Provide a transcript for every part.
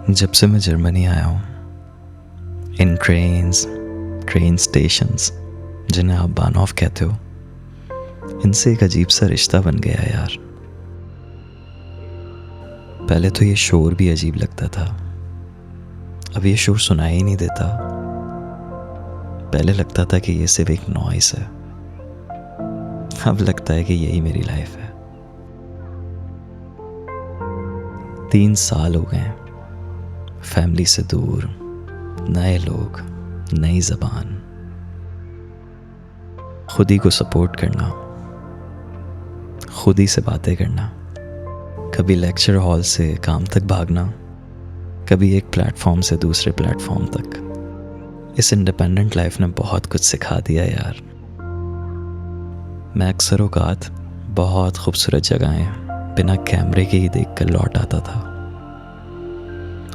जब से मैं जर्मनी आया हूँ, इन ट्रेन स्टेशंस जिन्हें आप बानॉफ कहते हो, इनसे एक अजीब सा रिश्ता बन गया है यार। पहले तो ये शोर भी अजीब लगता था, अब ये शोर सुनाई ही नहीं देता। पहले लगता था कि ये सिर्फ एक नॉइस है, अब लगता है कि यही मेरी लाइफ है। 3 साल हो गए, फैमिली से दूर, नए लोग, नई ज़बान, खुद ही को सपोर्ट करना, खुद ही से बातें करना, कभी लेक्चर हॉल से काम तक भागना, कभी एक प्लेटफॉर्म से दूसरे प्लेटफॉर्म तक। इस इंडिपेंडेंट लाइफ ने बहुत कुछ सिखा दिया यार। मैं अक्सर औकात बहुत खूबसूरत जगहें बिना कैमरे के ही देख कर लौट आता था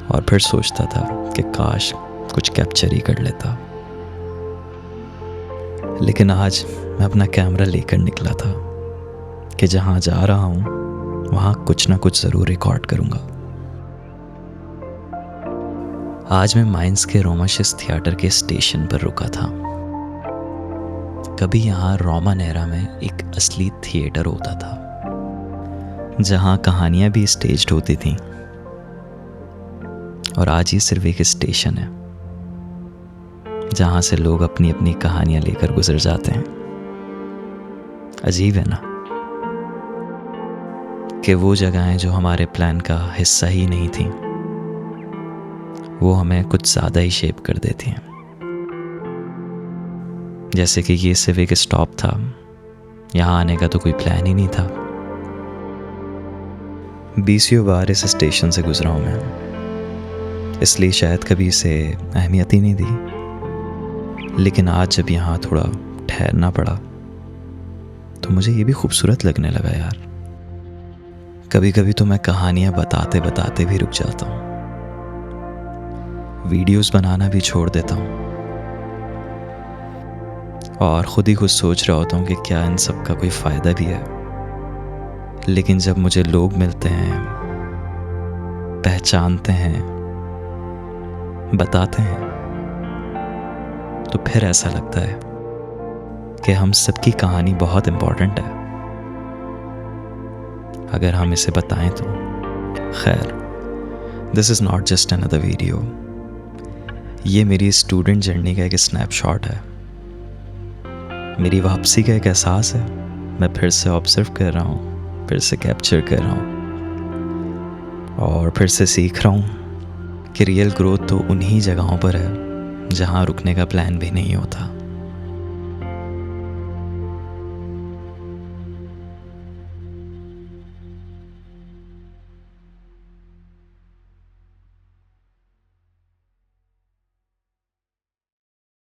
और फिर सोचता था कि काश कुछ कैप्चर ही कर लेता। लेकिन आज मैं अपना कैमरा लेकर निकला था कि जहाँ जा रहा हूँ वहाँ कुछ ना कुछ ज़रूर रिकॉर्ड करूँगा। आज मैं माइंस के रोमाशिस थिएटर के स्टेशन पर रुका था। कभी यहाँ रोमन एरा में एक असली थिएटर होता था जहाँ कहानियाँ भी स्टेज्ड होती थीं, और आज ये सिर्फ एक स्टेशन है जहाँ से लोग अपनी अपनी कहानियाँ लेकर गुजर जाते हैं। अजीब है ना कि वो जगहें जो हमारे प्लान का हिस्सा ही नहीं थी, वो हमें कुछ ज़्यादा ही शेप कर देती हैं। जैसे कि ये सिर्फ एक स्टॉप था, यहाँ आने का तो कोई प्लान ही नहीं था। 20 बार इस स्टेशन से गुजरा हूँ मैं, इसलिए शायद कभी इसे अहमियत ही नहीं दी। लेकिन आज जब यहाँ थोड़ा ठहरना पड़ा तो मुझे ये भी खूबसूरत लगने लगा यार। कभी कभी तो मैं कहानियाँ बताते बताते भी रुक जाता हूँ, वीडियोस बनाना भी छोड़ देता हूँ और ख़ुद ही कुछ सोच रहा होता हूँ कि क्या इन सब का कोई फ़ायदा भी है। लेकिन जब मुझे लोग मिलते हैं, पहचानते हैं, बताते हैं, तो फिर ऐसा लगता है कि हम सबकी कहानी बहुत इम्पोर्टेंट है अगर हम इसे बताएं तो। खैर, this is not just another video, ये मेरी स्टूडेंट जर्नी का एक स्नैपशॉट है, मेरी वापसी का एक एहसास है। मैं फिर से ऑब्जर्व कर रहा हूँ, फिर से कैप्चर कर रहा हूँ और फिर से सीख रहा हूँ कि रियल ग्रोथ तो उन्हीं जगहों पर है जहाँ रुकने का प्लान भी नहीं होता।